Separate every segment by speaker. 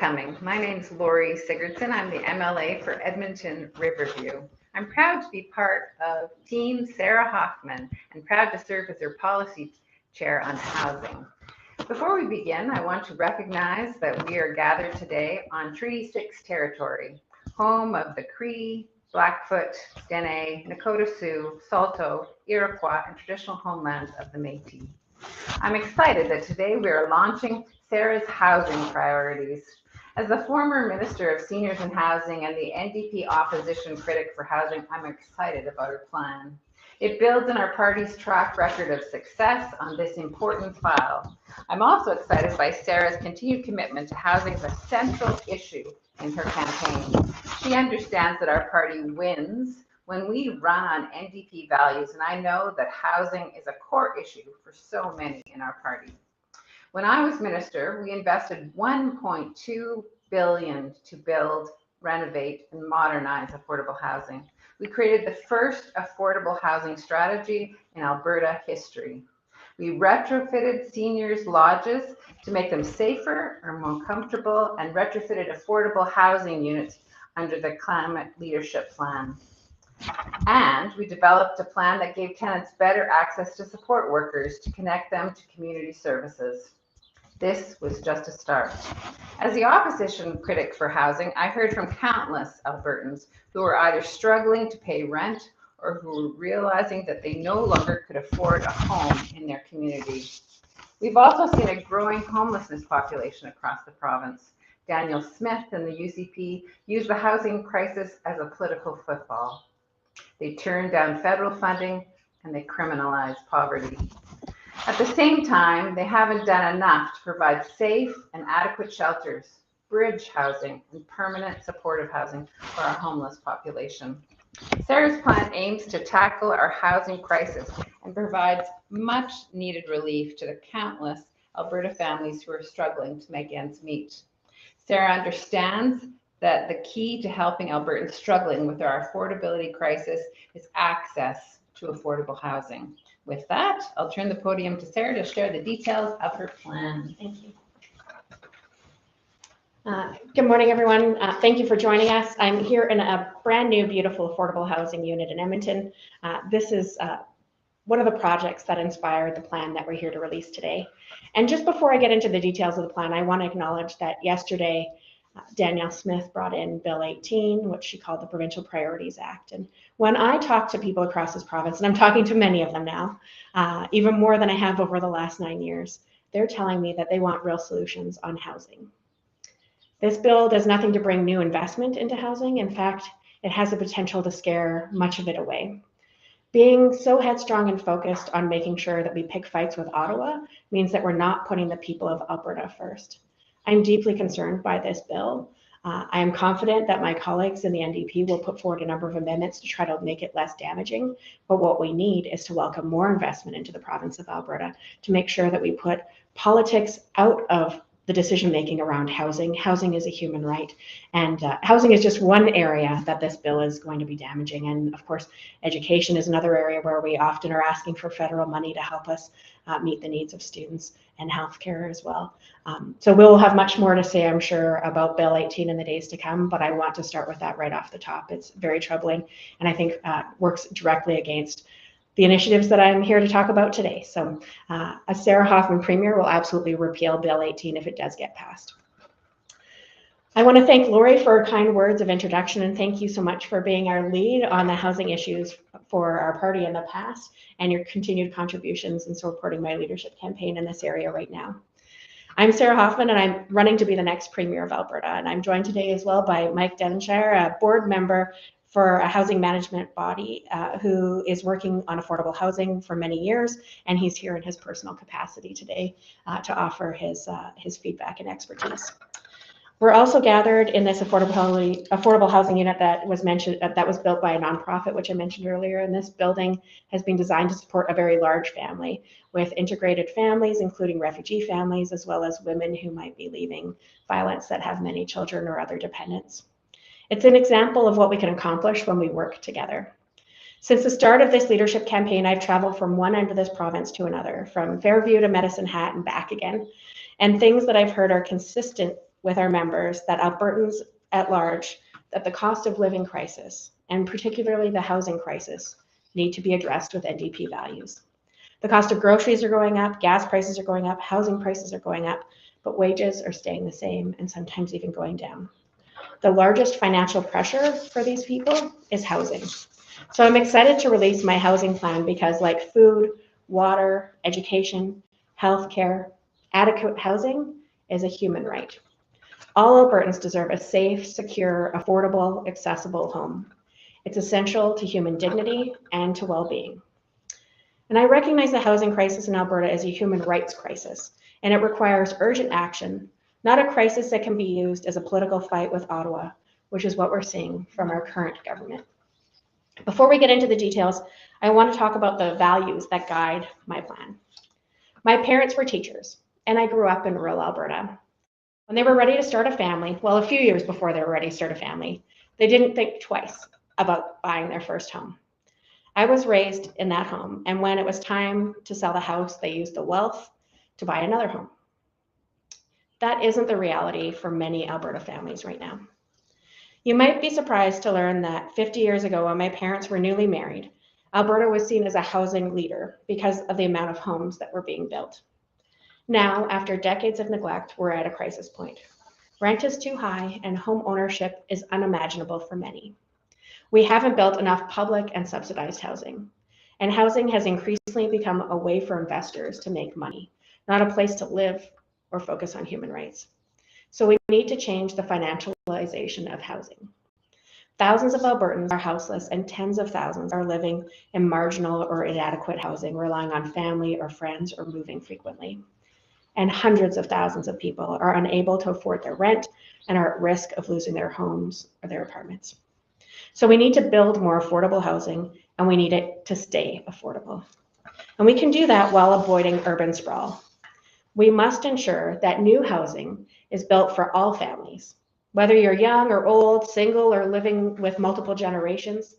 Speaker 1: coming. My name is Lori Sigurdson. I'm the MLA for Edmonton Riverview. I'm proud to be part of Team Sarah Hoffman and proud to serve as her policy chair on housing. Before we begin, I want to recognize that we are gathered today on Treaty 6 territory, home of the Cree, Blackfoot, Dene, Nakota Sioux, Saulteaux, Iroquois, and traditional homelands of the Métis. I'm excited that today we are launching Sarah's housing priorities. As the former Minister of Seniors and Housing and the NDP opposition critic for housing, I'm excited about her plan. It builds on our party's track record of success on this important file. I'm also excited by Sarah's continued commitment to housing as a central issue in her campaign. She understands that our party wins when we run on NDP values, and I know that housing is a core issue for so many in our party. When I was minister, we invested $1.2 billion to build, renovate, and modernize affordable housing. We created the first affordable housing strategy in Alberta history. We retrofitted seniors' lodges to make them safer or more comfortable and retrofitted affordable housing units under the Climate Leadership Plan. And we developed a plan that gave tenants better access to support workers to connect them to community services. This was just a start. As the opposition critic for housing, I heard from countless Albertans who were either struggling to pay rent or who were realizing that they no longer could afford a home in their community. We've also seen a growing homelessness population across the province. Daniel Smith and the UCP used the housing crisis as a political football. They turned down federal funding and they criminalized poverty. At the same time, they haven't done enough to provide safe and adequate shelters, bridge housing, and permanent supportive housing for our homeless population. Sarah's plan aims to tackle our housing crisis and provides much needed relief to the countless Alberta families who are struggling to make ends meet. Sarah understands that the key to helping Albertans struggling with our affordability crisis is access to affordable housing. With that, I'll turn the podium to Sarah to share the details of her plan.
Speaker 2: Thank you. Good morning, everyone. Thank you for joining us. I'm here in a brand new, beautiful affordable housing unit in Edmonton. This is one of the projects that inspired the plan that we're here to release today. And just before I get into the details of the plan, I want to acknowledge that yesterday, Danielle Smith brought in Bill 18, which she called the Provincial Priorities Act. And when I talk to people across this province, and I'm talking to many of them now, even more than I have over the last 9 years, they're telling me that they want real solutions on housing. This bill does nothing to bring new investment into housing. In fact, it has the potential to scare much of it away. Being so headstrong and focused on making sure that we pick fights with Ottawa means that we're not putting the people of Alberta first. I'm deeply concerned by this bill. I am confident that my colleagues in the NDP will put forward a number of amendments to try to make it less damaging. But what we need is to welcome more investment into the province of Alberta to make sure that we put politics out of the decision-making around housing. Housing is a human right, and housing is just one area that this bill is going to be damaging. And of course, education is another area where we often are asking for federal money to help us meet the needs of students, and healthcare as well. So we'll have much more to say, I'm sure, about Bill 18 in the days to come, but I want to start with that right off the top. It's very troubling, and I think works directly against the initiatives that I'm here to talk about today. So a Sarah Hoffman Premier will absolutely repeal Bill 18 if it does get passed. I want to thank Lori for her kind words of introduction, and thank you so much for being our lead on the housing issues for our party in the past and your continued contributions in supporting my leadership campaign in this area right now. I'm Sarah Hoffman, and I'm running to be the next Premier of Alberta, and I'm joined today as well by Mike Devonshire, a board member for a housing management body who is working on affordable housing for many years, and he's here in his personal capacity today to offer his feedback and expertise. We're also gathered in this affordable housing unit that was built by a nonprofit, which I mentioned earlier. And this building has been designed to support a very large family with integrated families, including refugee families, as well as women who might be leaving violence that have many children or other dependents. It's an example of what we can accomplish when we work together. Since the start of this leadership campaign, I've traveled from one end of this province to another, from Fairview to Medicine Hat and back again. And things that I've heard are consistent with our members that Albertans at large, that the cost of living crisis, and particularly the housing crisis, need to be addressed with NDP values. The cost of groceries are going up, gas prices are going up, housing prices are going up, but wages are staying the same and sometimes even going down. The largest financial pressure for these people is housing. So I'm excited to release my housing plan because, like food, water, education, healthcare, adequate housing is a human right. All Albertans deserve a safe, secure, affordable, accessible home. It's essential to human dignity and to well-being. And I recognize the housing crisis in Alberta as a human rights crisis, and it requires urgent action, not a crisis that can be used as a political fight with Ottawa, which is what we're seeing from our current government. Before we get into the details, I want to talk about the values that guide my plan. My parents were teachers, and I grew up in rural Alberta. When they were ready to start a family, well, a few years before they were ready to start a family, they didn't think twice about buying their first home. I was raised in that home, and when it was time to sell the house, they used the wealth to buy another home. That isn't the reality for many Alberta families right now. You might be surprised to learn that 50 years ago, when my parents were newly married, Alberta was seen as a housing leader because of the amount of homes that were being built. Now, after decades of neglect, we're at a crisis point. Rent is too high and home ownership is unimaginable for many. We haven't built enough public and subsidized housing, and housing has increasingly become a way for investors to make money, not a place to live or focus on human rights. So we need to change the financialization of housing. Thousands of Albertans are houseless and tens of thousands are living in marginal or inadequate housing, relying on family or friends or moving frequently. And hundreds of thousands of people are unable to afford their rent and are at risk of losing their homes or their apartments. So we need to build more affordable housing, and we need it to stay affordable. And we can do that while avoiding urban sprawl. We must ensure that new housing is built for all families. Whether you're young or old, single or living with multiple generations,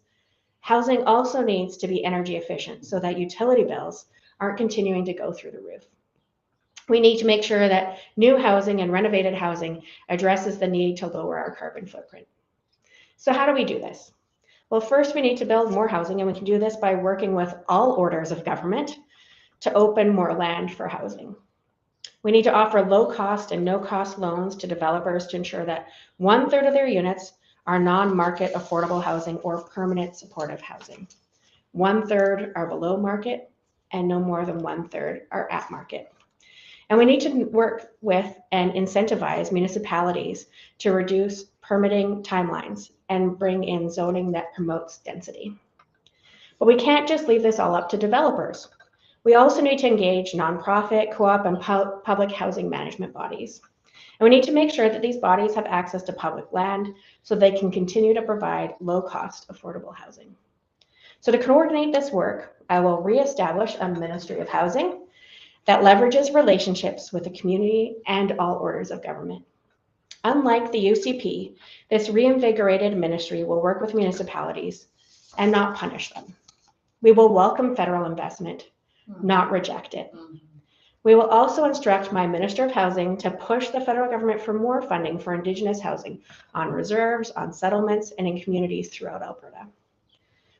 Speaker 2: housing also needs to be energy efficient so that utility bills aren't continuing to go through the roof. We need to make sure that new housing and renovated housing addresses the need to lower our carbon footprint. So how do we do this? Well, first we need to build more housing, and we can do this by working with all orders of government to open more land for housing. We need to offer low-cost and no-cost loans to developers to ensure that 1/3 of their units are non-market affordable housing or permanent supportive housing. 1/3 are below market, and no more than 1/3 are at market. And we need to work with and incentivize municipalities to reduce permitting timelines and bring in zoning that promotes density. But we can't just leave this all up to developers. We also need to engage nonprofit, co-op, and public housing management bodies. And we need to make sure that these bodies have access to public land so they can continue to provide low-cost, affordable housing. So to coordinate this work, I will reestablish a Ministry of Housing that leverages relationships with the community and all orders of government. Unlike the UCP, this reinvigorated ministry will work with municipalities and not punish them. We will welcome federal investment, not reject it. We will also instruct my Minister of Housing to push the federal government for more funding for Indigenous housing on reserves, on settlements, and in communities throughout Alberta.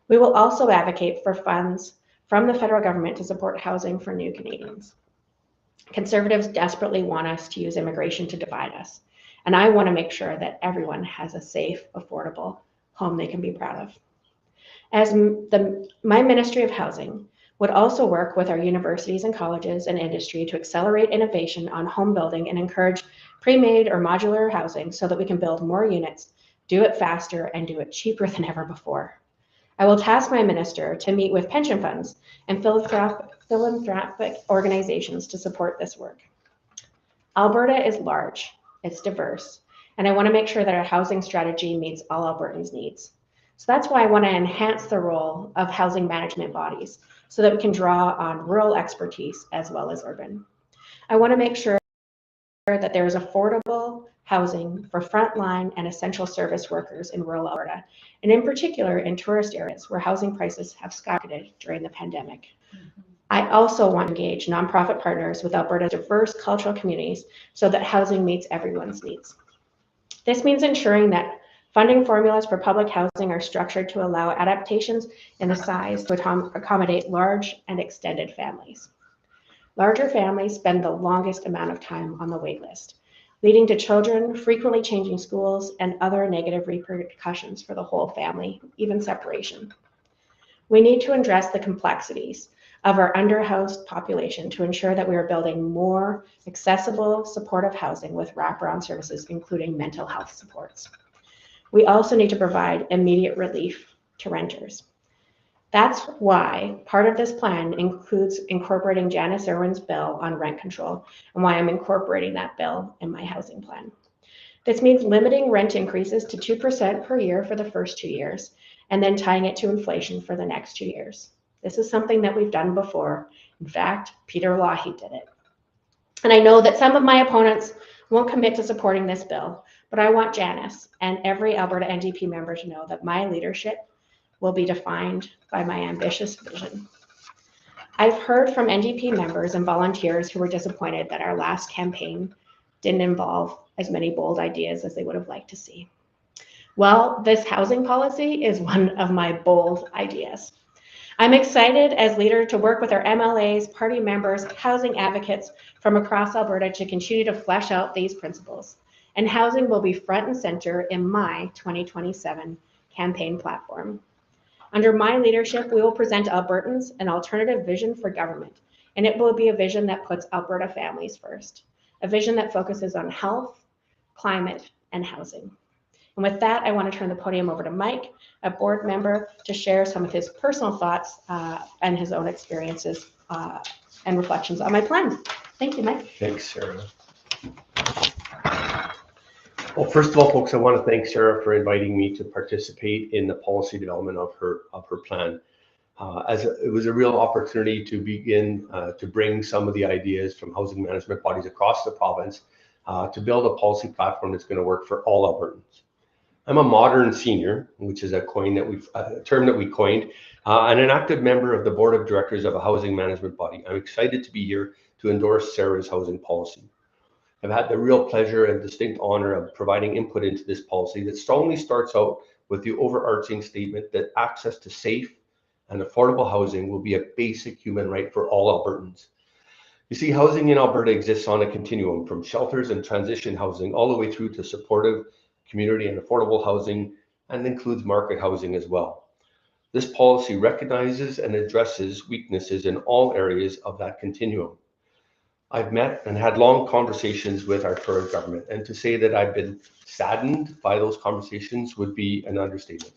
Speaker 2: We will also advocate for funds from the federal government to support housing for new Canadians. Conservatives desperately want us to use immigration to divide us, and I want to make sure that everyone has a safe, affordable home they can be proud of. As my Ministry of Housing would also work with our universities and colleges and industry to accelerate innovation on home building and encourage pre-made or modular housing so that we can build more units, do it faster, and do it cheaper than ever before. I will task my minister to meet with pension funds and philanthropic organizations to support this work. Alberta is large, it's diverse, and I want to make sure that our housing strategy meets all Albertans' needs. So that's why I want to enhance the role of housing management bodies so that we can draw on rural expertise as well as urban. I want to make sure that there is affordable housing for frontline and essential service workers in rural Alberta, and in particular in tourist areas where housing prices have skyrocketed during the pandemic. I also want to engage nonprofit partners with Alberta's diverse cultural communities so that housing meets everyone's needs. This means ensuring that funding formulas for public housing are structured to allow adaptations in the size to accommodate large and extended families. Larger families spend the longest amount of time on the wait list, leading to children frequently changing schools and other negative repercussions for the whole family, even separation. We need to address the complexities of our underhoused population to ensure that we are building more accessible, supportive housing with wraparound services, including mental health supports. We also need to provide immediate relief to renters. That's why part of this plan includes incorporating Janice Irwin's bill on rent control and why I'm incorporating that bill in my housing plan. This means limiting rent increases to 2% per year for the first 2 years and then tying it to inflation for the next 2 years. This is something that we've done before. In fact, Peter Lougheed did it. And I know that some of my opponents won't commit to supporting this bill, but I want Janice and every Alberta NDP member to know that my leadership will be defined by my ambitious vision. I've heard from NDP members and volunteers who were disappointed that our last campaign didn't involve as many bold ideas as they would have liked to see. Well, this housing policy is one of my bold ideas. I'm excited as leader to work with our MLAs, party members, housing advocates from across Alberta to continue to flesh out these principles. And housing will be front and center in my 2027 campaign platform. Under my leadership, we will present Albertans an alternative vision for government, and it will be a vision that puts Alberta families first, a vision that focuses on health, climate, and housing. And with that, I want to turn the podium over to Mike, a board member, to share some of his personal thoughts and his own experiences and reflections on my plan. Thank you, Mike.
Speaker 3: Thanks, Sarah. Well, first of all, folks, I want to thank Sarah for inviting me to participate in the policy development of her plan. It was a real opportunity to begin to bring some of the ideas from housing management bodies across the province to build a policy platform that's going to work for all Albertans. I'm a modern senior, which is a term that we coined, and an active member of the board of directors of a housing management body. I'm excited to be here to endorse Sarah's housing policy. I've had the real pleasure and distinct honor of providing input into this policy that strongly starts out with the overarching statement that access to safe and affordable housing will be a basic human right for all Albertans. You see, housing in Alberta exists on a continuum from shelters and transition housing all the way through to supportive community and affordable housing, and includes market housing as well. This policy recognizes and addresses weaknesses in all areas of that continuum. I've met and had long conversations with our current government, and to say that I've been saddened by those conversations would be an understatement.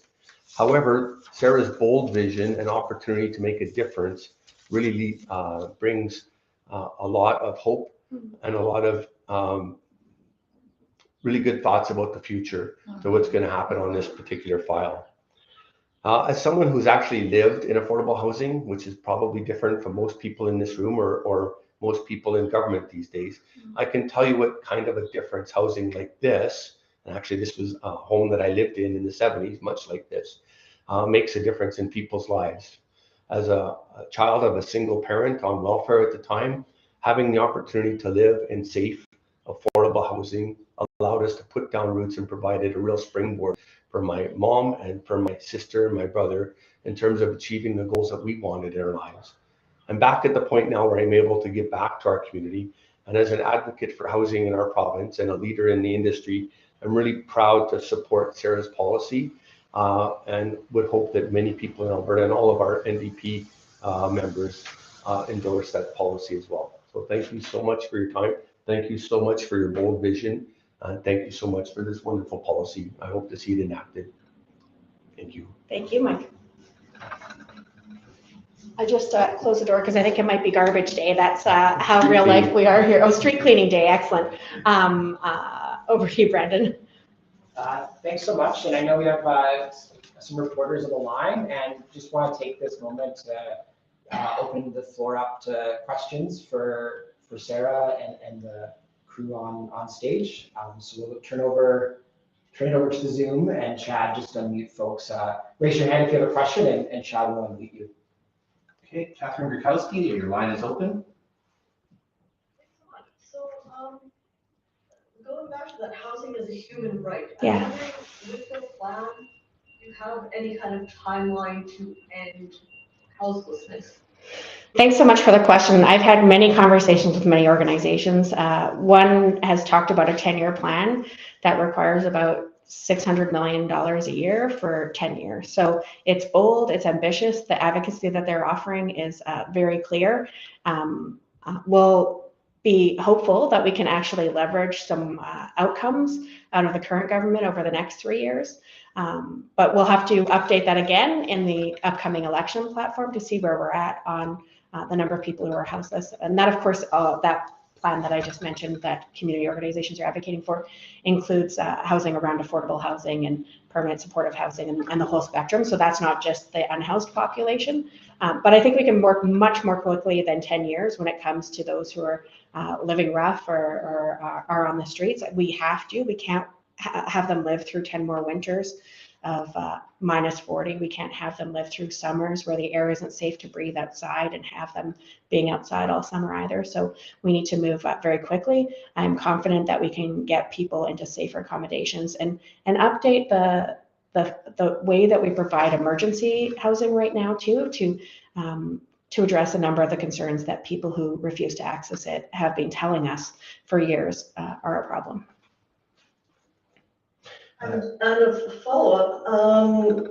Speaker 3: However, Sarah's bold vision and opportunity to make a difference really brings a lot of hope and a lot of really good thoughts about the future to what's going to happen on this particular file. As someone who's actually lived in affordable housing, which is probably different from most people in this room or most people in government these days, I can tell you what kind of a difference housing like this, and actually this was a home that I lived in the 70s, much like this, makes a difference in people's lives. As a child of a single parent on welfare at the time, having the opportunity to live in safe, affordable housing allowed us to put down roots and provided a real springboard for my mom and for my sister and my brother in terms of achieving the goals that we wanted in our lives. I'm back at the point now where I'm able to give back to our community, and as an advocate for housing in our province and a leader in the industry, I'm really proud to support Sarah's policy and would hope that many people in Alberta and all of our NDP members endorse that policy as well. So thank you so much for your time. Thank you so much for your bold vision. Thank you so much for this wonderful policy. I hope to see it enacted. Thank you.
Speaker 2: Thank you, Mike. I just closed the door because I think it might be garbage day. That's how real life we are here. Oh, street cleaning day. Excellent. Over to you, Brandon.
Speaker 4: Thanks so much. And I know we have some reporters on the line, and just want to take this moment to open the floor up to questions for Sarah and the crew on stage. So we'll turn it over to the Zoom, and Chad, just unmute folks. Raise your hand if you have a question, and Chad will unmute you.
Speaker 5: Okay, Catherine Grukowski, your line is open.
Speaker 6: So going back to that housing as a human right.
Speaker 2: Yeah.
Speaker 6: I'm wondering, with the plan, do you have any kind of timeline to end houselessness?
Speaker 2: Thanks so much for the question. I've had many conversations with many organizations. One has talked about a 10-year plan that requires about $600 million a year for 10 years. So it's bold, it's ambitious. The advocacy that they're offering is very clear. We'll be hopeful that we can actually leverage some outcomes out of the current government over the next 3 years. But we'll have to update that again in the upcoming election platform to see where we're at on the number of people who are houseless. And that, of course, that plan that I just mentioned that community organizations are advocating for includes housing around affordable housing and permanent supportive housing and the whole spectrum. So that's not just the unhoused population. But I think we can work much more quickly than 10 years when it comes to those who are living rough or are on the streets. We can't have them live through 10 more winters of minus 40. We can't have them live through summers where the air isn't safe to breathe outside and have them being outside all summer either. So we need to move up very quickly. I'm confident that we can get people into safer accommodations and update the way that we provide emergency housing right now too, to address a number of the concerns that people who refuse to access it have been telling us for years are a problem.
Speaker 6: And a follow-up,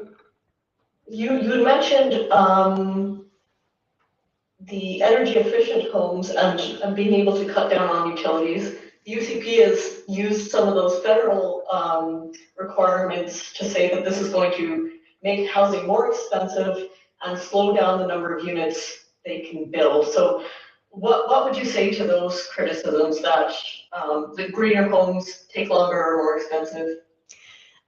Speaker 6: you had mentioned the energy efficient homes and being able to cut down on utilities. The UCP has used some of those federal requirements to say that this is going to make housing more expensive and slow down the number of units they can build. So what would you say to those criticisms that the greener homes take longer or more expensive?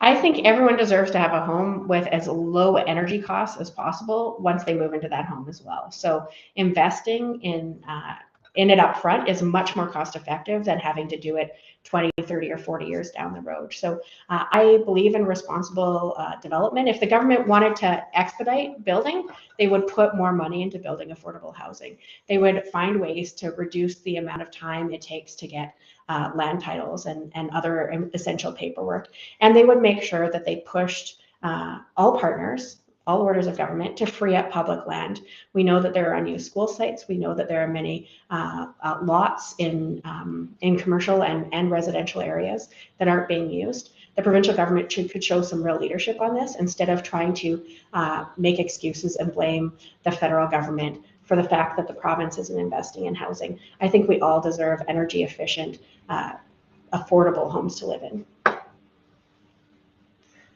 Speaker 2: I think everyone deserves to have a home with as low energy costs as possible once they move into that home as well. So investing in it up front is much more cost effective than having to do it 20, 30, or 40 years down the road. So I believe in responsible development. If the government wanted to expedite building, they would put more money into building affordable housing. They would find ways to reduce the amount of time it takes to get land titles and other essential paperwork. And they would make sure that they pushed all partners, all orders of government to free up public land. We know that there are unused school sites. We know that there are many lots in commercial and residential areas that aren't being used. The provincial government could show some real leadership on this instead of trying to make excuses and blame the federal government for the fact that the province isn't investing in housing. I think we all deserve energy efficient, affordable homes to live in.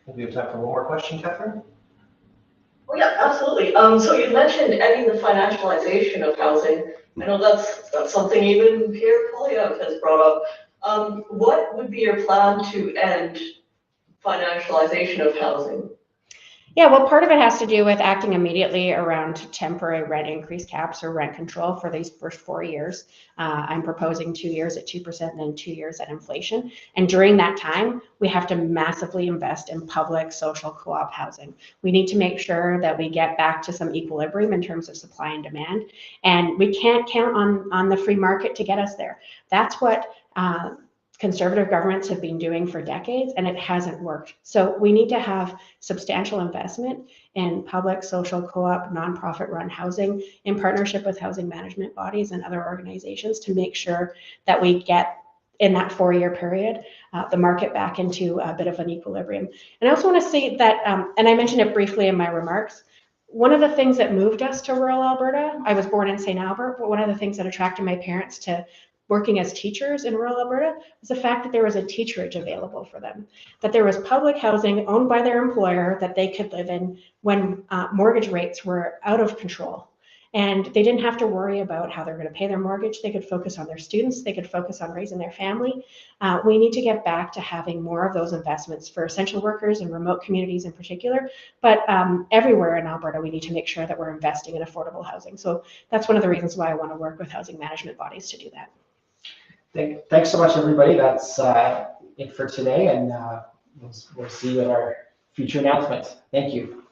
Speaker 5: We have time for one more question, Catherine.
Speaker 6: Oh yeah, absolutely. So you mentioned ending the financialization of housing. I know that's something even Pierre Poilievre has brought up. What would be your plan to end financialization of housing?
Speaker 2: Yeah, well, part of it has to do with acting immediately around temporary rent increase caps or rent control for these first 4 years. I'm proposing 2 years at 2% and then 2 years at inflation. And during that time, we have to massively invest in public social co-op housing. We need to make sure that we get back to some equilibrium in terms of supply and demand. And we can't count on the free market to get us there. That's what conservative governments have been doing for decades, and it hasn't worked. So we need to have substantial investment in public, social, co-op, nonprofit run housing in partnership with housing management bodies and other organizations to make sure that we get in that 4-year period, the market back into a bit of an equilibrium. And I also want to say that, and I mentioned it briefly in my remarks, one of the things that moved us to rural Alberta, I was born in St. Albert, but one of the things that attracted my parents to working as teachers in rural Alberta was the fact that there was a teacherage available for them, that there was public housing owned by their employer that they could live in when mortgage rates were out of control. And they didn't have to worry about how they're going to pay their mortgage. They could focus on their students. They could focus on raising their family. We need to get back to having more of those investments for essential workers and remote communities in particular. But everywhere in Alberta, we need to make sure that we're investing in affordable housing. So that's one of the reasons why I want to work with housing management bodies to do that.
Speaker 4: Thanks so much, everybody. That's it for today, and we'll see you at our future announcements. Thank you.